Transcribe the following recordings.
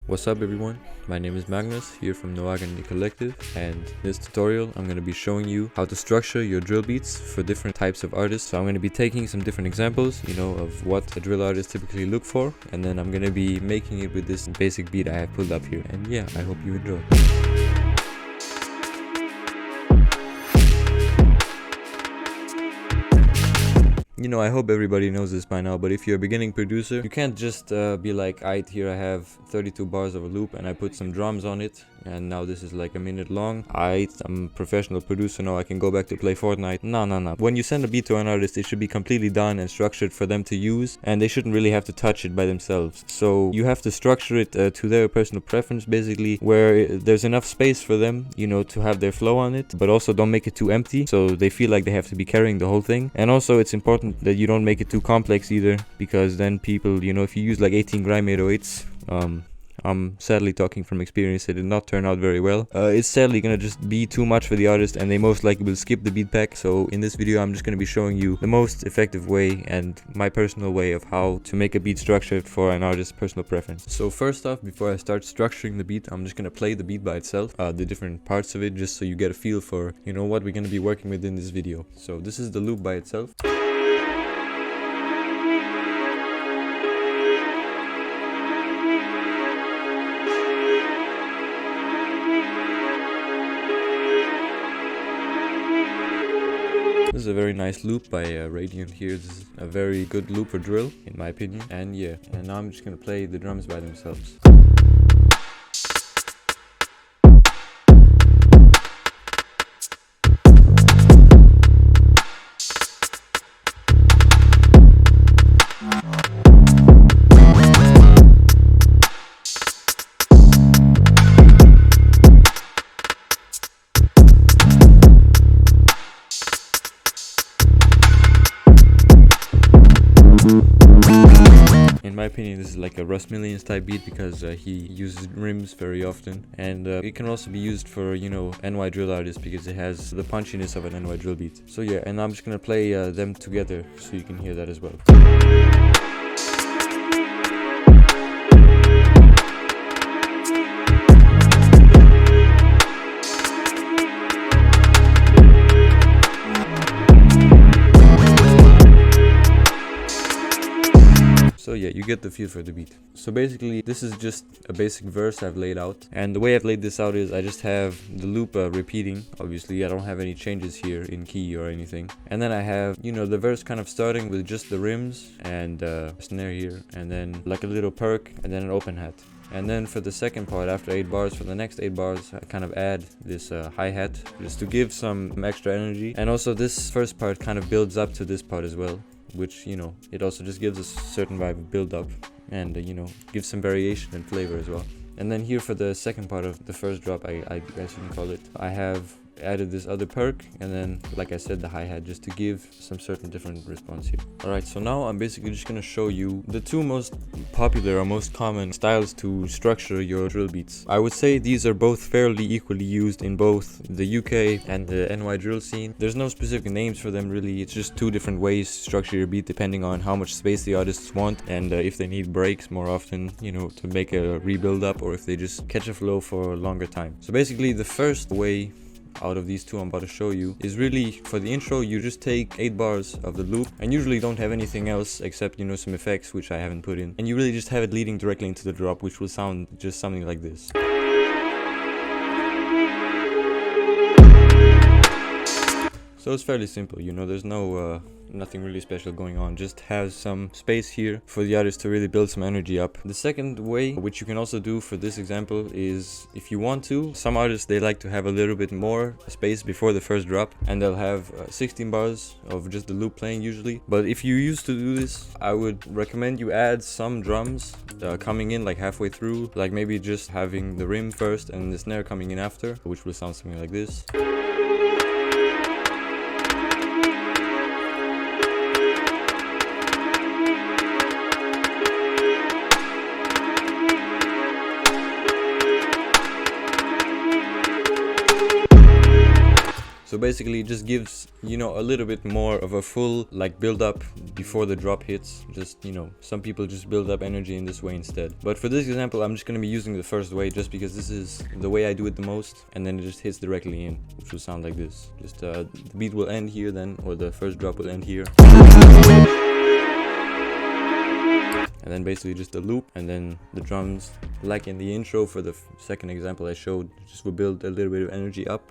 What's up everyone, my name is Magnus here from Noagani Collective, and in this tutorial I'm going to be showing you how to structure your drill beats for different types of artists. So I'm going to be taking some different examples, of what a drill artist typically look for, and then I'm going to be making it with this basic beat I have pulled up here. And yeah, I hope you enjoy. I hope everybody knows this by now, but if you're a beginning producer, you can't just be like, alright, here I have 32 bars of a loop and I put some drums on it, and now this is like a minute long. Alright, I'm a professional producer now, I can go back to play Fortnite. No. When you send a beat to an artist, it should be completely done and structured for them to use, and they shouldn't really have to touch it by themselves. So you have to structure it to their personal preference, basically, where there's enough space for them, to have their flow on it, but also don't make it too empty, so they feel like they have to be carrying the whole thing. And also it's important that you don't make it too complex either, because then people, if you use like 18 grime 808s, I'm sadly talking from experience, it did not turn out very well. It's sadly gonna just be too much for the artist, and they most likely will skip the beat pack. So in this video I'm just gonna be showing you the most effective way and my personal way of how to make a beat structured for an artist's personal preference. So first off, before I start structuring the beat, I'm just gonna play the beat by itself, the different parts of it, just so you get a feel for what we're gonna be working with in this video. So this is the loop by itself. This is a very nice loop by Radiant here. This is a very good loop for drill, in my opinion. And yeah, and now I'm just gonna play the drums by themselves. In my opinion, this is like a Russ Millions type beat, because he uses rims very often, and it can also be used for NY drill artists, because it has the punchiness of an NY drill beat. So yeah, and I'm just gonna play them together so you can hear that as well. So yeah, you get the feel for the beat. So basically, this is just a basic verse I've laid out. And the way I've laid this out is I just have the loop repeating. Obviously, I don't have any changes here in key or anything. And then I have, the verse kind of starting with just the rims and snare here. And then like a little perk and then an open hat. And then for the second part, after 8 bars, for the next 8 bars, I kind of add this hi-hat just to give some extra energy. And also this first part kind of builds up to this part as well, which it also just gives a certain vibe of build up, and gives some variation and flavor as well. And then here for the second part of the first drop, I guess you can call it, I have added this other perk, and then like I said, the hi-hat, just to give some certain different response here. Alright, so now I'm basically just gonna show you the two most popular or most common styles to structure your drill beats. I would say these are both fairly equally used in both the UK and the NY drill scene. There's no specific names for them really, it's just two different ways to structure your beat depending on how much space the artists want, and if they need breaks more often, to make a rebuild up, or if they just catch a flow for a longer time. So basically the first way out of these two I'm about to show you is really for the intro. You just take 8 bars of the loop, and usually don't have anything else except some effects, which I haven't put in, and you really just have it leading directly into the drop, which will sound just something like this. So it's fairly simple, there's nothing really special going on, just has some space here for the artist to really build some energy up. The second way, which you can also do for this example, is if you want to, some artists, they like to have a little bit more space before the first drop, and they'll have 16 bars of just the loop playing usually. But if you used to do this, I would recommend you add some drums coming in like halfway through, like maybe just having the rim first and the snare coming in after, which will sound something like this. So basically it just gives, you know, a little bit more of a full like build up before the drop hits. Just, you know, some people just build up energy in this way instead. But for this example, I'm just going to be using the first way just because this is the way I do it the most, and then it just hits directly in, which will sound like this. Just the beat will end here then, or the first drop will end here. And then basically just a loop, and then the drums, like in the intro for the second example I showed, just will build a little bit of energy up.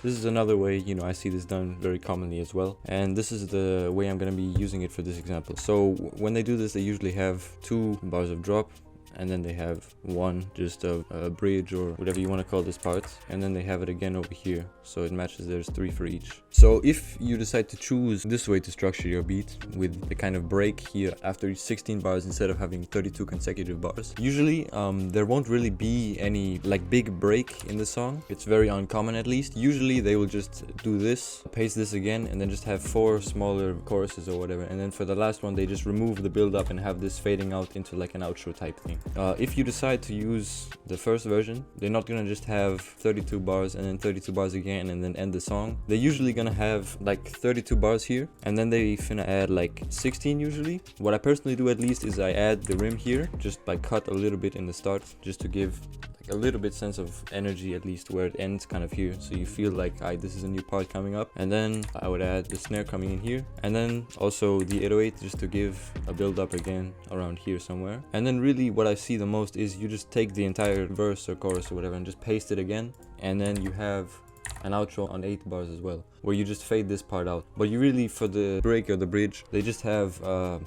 This is another way, you know, I see this done very commonly as well. And this is the way I'm going to be using it for this example. So when they do this, they usually have 2 bars of drop, and then they have one just a bridge or whatever you want to call this part, and then they have it again over here, so it matches. There's 3 for each. So if you decide to choose this way to structure your beat with the kind of break here after each 16 bars instead of having 32 consecutive bars, usually there won't really be any like big break in the song. It's very uncommon, at least. Usually they will just do this, paste this again, and then just have 4 smaller choruses or whatever, and then for the last one they just remove the build up and have this fading out into like an outro type thing. If you decide to use the first version, they're not gonna just have 32 bars and then 32 bars again and then end the song. They're usually gonna have like 32 bars here, and then they finna add like 16 usually. What I personally do at least is I add the rim here, just like cut a little bit in the start, just to give a little bit sense of energy, at least where it ends kind of here, so you feel like this is a new part coming up. And then I would add the snare coming in here, and then also the 808 just to give a build up again around here somewhere. And then really what I see the most is you just take the entire verse or chorus or whatever and just paste it again, and then you have an outro on 8 bars as well, where you just fade this part out. But you really, for the break or the bridge, they just have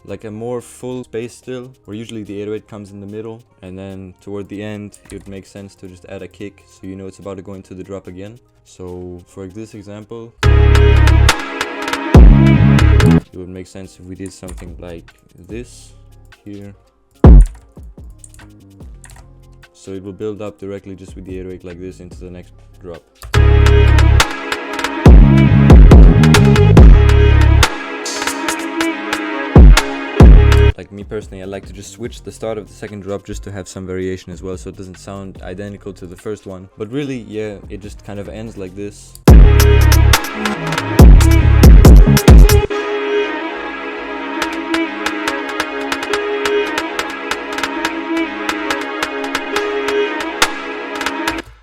like a more full space still, where usually the 808 comes in the middle, and then toward the end it would make sense to just add a kick, so you know it's about to go into the drop again. So for this example, it would make sense if we did something like this here. So it will build up directly just with the 808 like this into the next drop. Like me personally, I like to just switch the start of the second drop just to have some variation as well, so it doesn't sound identical to the first one. But really, yeah, it just kind of ends like this.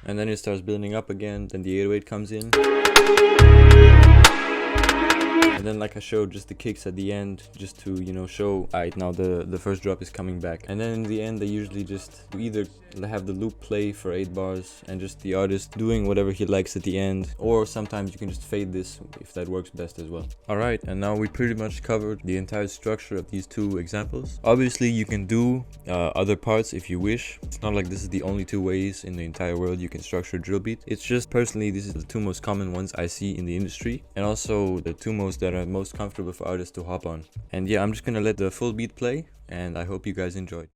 And then it starts building up again, then the 808 comes in. And then, like I showed, just the kicks at the end, just to, you know, show, alright, now the first drop is coming back. And then in the end, they usually just either have the loop play for 8 bars and just the artist doing whatever he likes at the end, or sometimes you can just fade this if that works best as well. Alright, and now we pretty much covered the entire structure of these 2 examples. Obviously, you can do other parts if you wish. It's not like this is the only 2 ways in the entire world you can structure a drill beat. It's just, personally, this is the 2 most common ones I see in the industry, and also the 2 most that are most comfortable for artists to hop on. And yeah, I'm just gonna let the full beat play, and I hope you guys enjoyed.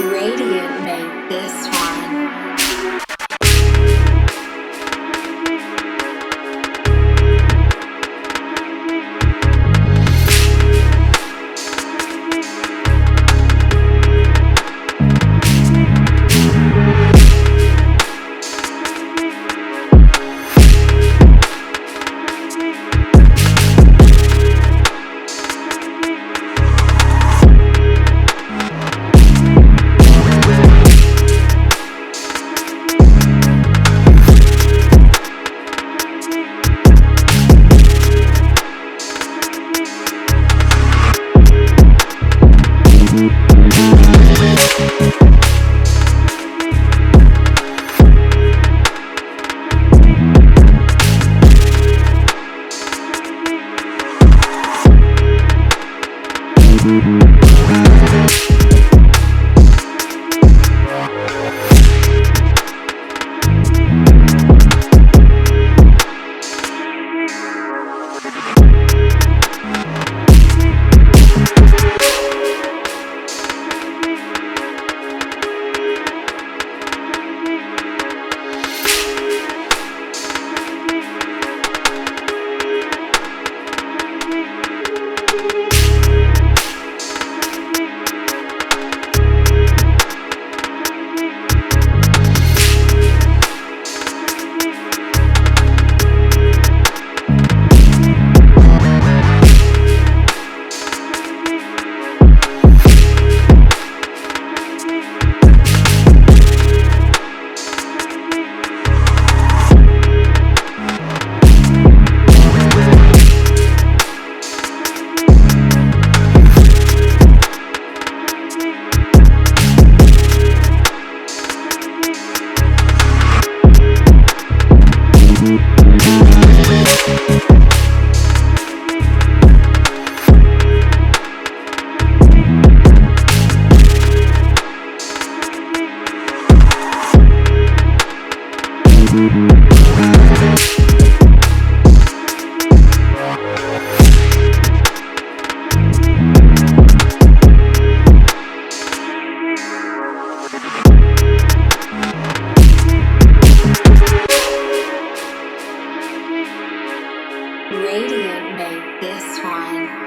Radiant made this one. Radiant made this one.